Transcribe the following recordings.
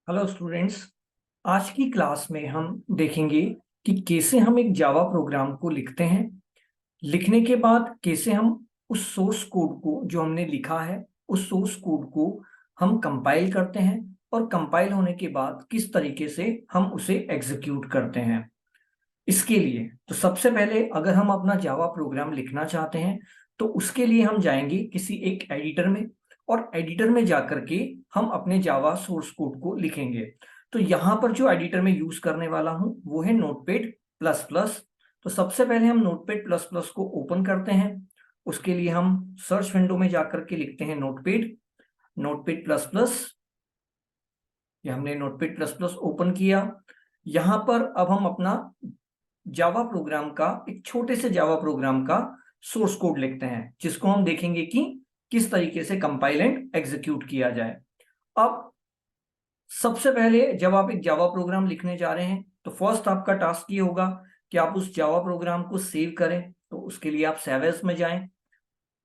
Hello students. आज की class में हम देखेंगे कि कैसे हम एक जावा प्रोग्राम को लिखते हैं। लिखने के बाद कैसे हम उस सोर्स कोड को जो हमने लिखा है उस सोर्स कोड को हम कंपाइल करते हैं और कंपाइल होने के बाद किस तरीके से हम उसे एग्जीक्यूट करते हैं। इसके लिए तो सबसे पहले अगर हम अपना जावा प्रोग्राम लिखना चाहते हैं तो उसके लिए हम जाएंगे किसी एक एडिटर में और एडिटर में जाकर के हम अपने जावा सोर्स कोड को लिखेंगे। तो यहाँ पर जो एडिटर में यूज करने वाला हूँ वो है नोटपैड प्लस प्लस। तो सबसे पहले हम नोटपैड प्लस प्लस को ओपन करते हैं। उसके लिए हम सर्च विंडो में जाकर के लिखते हैं नोटपैड नोटपैड प्लस प्लस। ये हमने नोटपैड प्लस प्लस ओपन किया। यहाँ पर अब हम अपना जावा प्रोग्राम का एक छोटे से जावा प्रोग्राम का सोर्स कोड लिखते हैं जिसको हम देखेंगे कि किस तरीके से कंपाइल एंड एग्जीक्यूट किया जाए। अब सबसे पहले जब आप एक जावा प्रोग्राम लिखने जा रहे हैं तो फर्स्ट आपका टास्क ये होगा कि आप उस जावा प्रोग्राम को सेव करें। तो उसके लिए आप सेव एज में जाएं,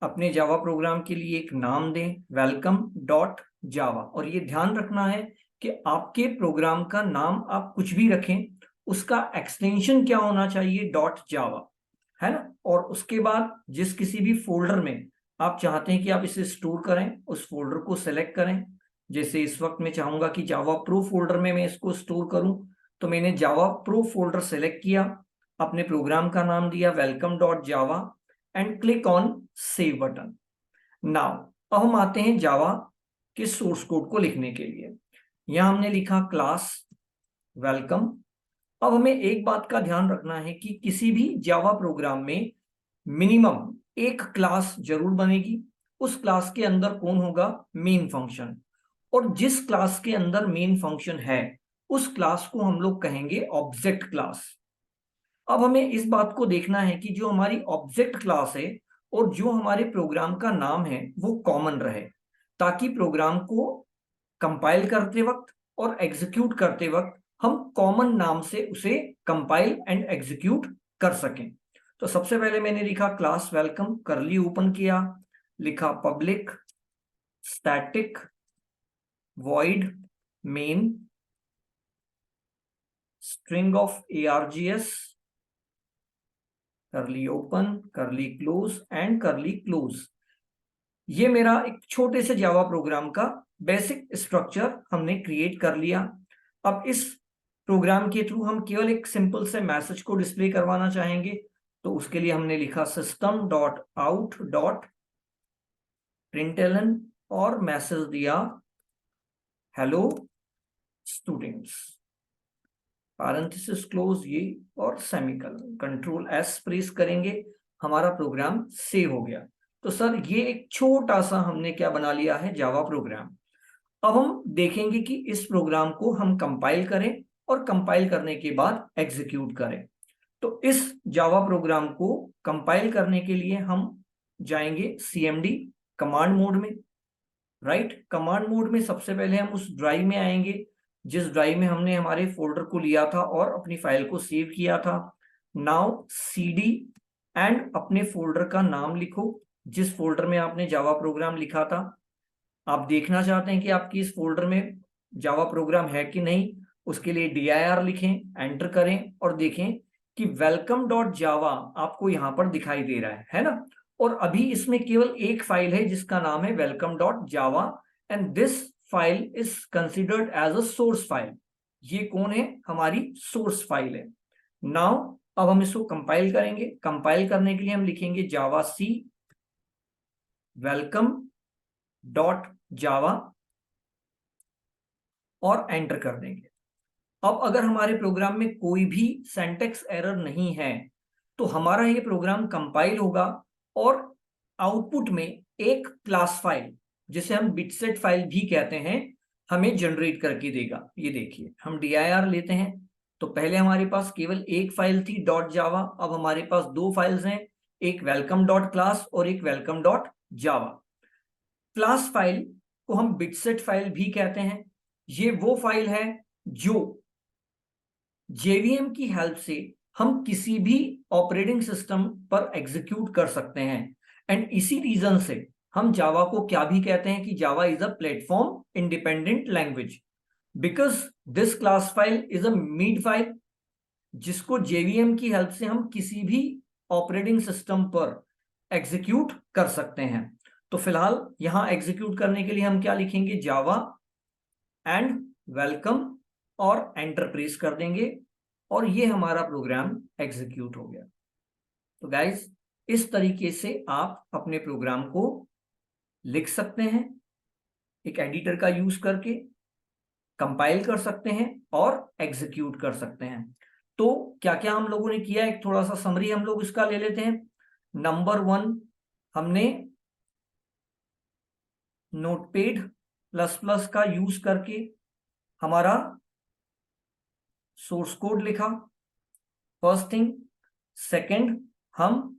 अपने जावा प्रोग्राम के लिए एक नाम दें वेलकम डॉट जावा। और ये ध्यान रखना है कि आपके प्रोग्राम का नाम आप कुछ भी रखें उसका एक्सटेंशन क्या होना चाहिए, डॉट जावा, है ना। और उसके बाद जिस किसी भी फोल्डर में आप चाहते हैं कि आप इसे स्टोर करें उस फोल्डर को सेलेक्ट करें। जैसे इस वक्त मैं चाहूंगा कि जावा प्रो फोल्डर में मैं इसको स्टोर करूं, तो मैंने जावा प्रो फोल्डर सेलेक्ट किया, अपने प्रोग्राम का नाम दिया welcome dot Java and click on save button. Now अब हम आते हैं जावा के सोर्स कोड को लिखने के लिए। यहां हमने लिखा क्लास वेलकम। अब हमें एक बात का ध्यान रखना है कि किसी भी जावा प्रोग्राम में मिनिमम एक क्लास जरूर बनेगी। उस क्लास के अंदर कौन होगा, मेन फंक्शन। और जिस क्लास के अंदर मेन फंक्शन है उस क्लास को हम लोग कहेंगे ऑब्जेक्ट क्लास। अब हमें इस बात को देखना है कि जो हमारी ऑब्जेक्ट क्लास है और जो हमारे प्रोग्राम का नाम है वो कॉमन रहे, ताकि प्रोग्राम को कंपाइल करते वक्त और एग्जीक्यूट करते वक्त हम कॉमन नाम से उसे कंपाइल एंड एग्जीक्यूट कर सकें। तो सबसे पहले मैंने लिखा क्लास वेलकम, करली ओपन किया, लिखा public static void main string of args, करली ओपन करली क्लोज एंड करली क्लोज। ये मेरा एक छोटे से जावा प्रोग्राम का बेसिक स्ट्रक्चर हमने क्रिएट कर लिया। अब इस प्रोग्राम के थ्रू हम केवल एक सिंपल से मैसेज को डिस्प्ले करवाना चाहेंगे, तो उसके लिए हमने लिखा system dot out dot println और मैसेज दिया हेलो स्टूडेंट्स, पैरेंथेसिस क्लोज ये और सेमीकोलन, कंट्रोल एस प्रेस करेंगे, हमारा प्रोग्राम सेव हो गया। तो सर ये एक छोटा सा हमने क्या बना लिया है, जावा प्रोग्राम। अब हम देखेंगे कि इस प्रोग्राम को हम कंपाइल करें और कंपाइल करने के बाद एग्जीक्यूट करें। तो इस जावा प्रोग्राम को कंपाइल करने के लिए हम जाएंगे सीएमडी कमांड मोड में। राइट, कमांड मोड में सबसे पहले हम उस ड्राइव में आएंगे जिस ड्राइव में हमने हमारे फोल्डर को लिया था और अपनी फाइल को सेव किया था। नाउ सीडी एंड अपने फोल्डर का नाम लिखो जिस फोल्डर में आपने जावा प्रोग्राम लिखा था। आप देखना चाहते हैं कि आपकी इस फोल्डर में जावा प्रोग्राम है कि नहीं, उसके लिए dir लिखें, एंटर करें और देखें कि वेलकम डॉट जावा आपको यहां पर दिखाई दे रहा है ना। और अभी इसमें केवल एक फाइल है जिसका नाम है welcome dot Java and this file is considered as a source file. ये कौन है, हमारी सोर्स फाइल है। नाउ अब हम इसको कंपाइल करेंगे। कंपाइल करने के लिए हम लिखेंगे जावा सी वेलकम डॉट जावा और एंटर कर देंगे। अब अगर हमारे प्रोग्राम में कोई भी सिंटैक्स एरर नहीं है तो हमारा ये प्रोग्राम कंपाइल होगा और आउटपुट में एक क्लास फाइल जिसे हम बिटसेट फाइल भी कहते हैं हमें जनरेट करके देगा। ये देखिए हम dir लेते हैं तो पहले हमारे पास केवल एक फाइल थी डॉट जावा, अब हमारे पास दो फाइल्स हैं, एक वेलकम डॉट क्लास और एक वेलकम डॉट जावा। क्लास फाइल को हम बिटसेट फाइल भी कहते हैं। ये वो फाइल है जो जेवीएम की हेल्प से हम किसी भी ऑपरेटिंग सिस्टम पर एग्जीक्यूट कर सकते हैं। एंड इसी रीजन से हम जावा को क्या भी कहते हैं कि Java is a platform independent language. Because this class file is a mid file, जिसको जेवीएम की हेल्प से हम किसी भी ऑपरेटिंग सिस्टम पर एग्जीक्यूट कर सकते हैं। तो फिलहाल यहां एग्जीक्यूट करने के लिए हम क्या लिखेंगे, जावा एंड वेलकम और एंटर प्रेस कर देंगे और ये हमारा प्रोग्राम एग्जीक्यूट हो गया। तो गाइज, इस तरीके से आप अपने प्रोग्राम को लिख सकते हैं, एक एडिटर का यूज करके कंपाइल कर सकते हैं और एग्जीक्यूट कर सकते हैं। तो क्या क्या हम लोगों ने किया, एक थोड़ा सा समरी हम लोग इसका ले लेते हैं। नंबर 1, हमने नोटपैड प्लस प्लस का यूज करके हमारा सोर्स कोड लिखा, फर्स्ट थिंग। सेकंड, हम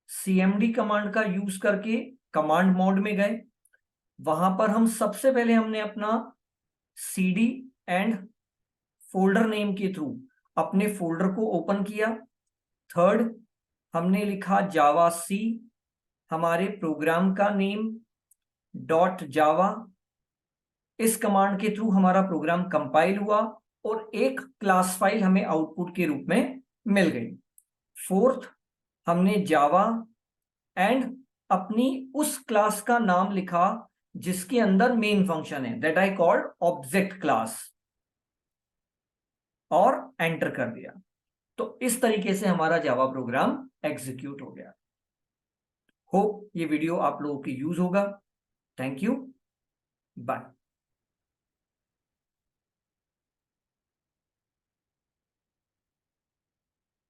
cmd कमांड का यूज करके कमांड मोड में गए, वहां पर हम सबसे पहले हमने अपना cd एंड फोल्डर नेम के थ्रू अपने फोल्डर को ओपन किया। थर्ड, हमने लिखा जावा सी, हमारे प्रोग्राम का नेम .java। इस कमांड के थ्रू हमारा प्रोग्राम कंपाइल हुआ और एक क्लास फाइल हमें आउटपुट के रूप में मिल गई। फोर्थ, हमने जावा एंड अपनी उस क्लास का नाम लिखा जिसके अंदर मेन फंक्शन है, that I called object class, और एंटर कर दिया। तो इस तरीके से हमारा जावा प्रोग्राम एग्जीक्यूट हो गया। होप ये वीडियो आप लोगों की यूज होगा। Thank you, bye.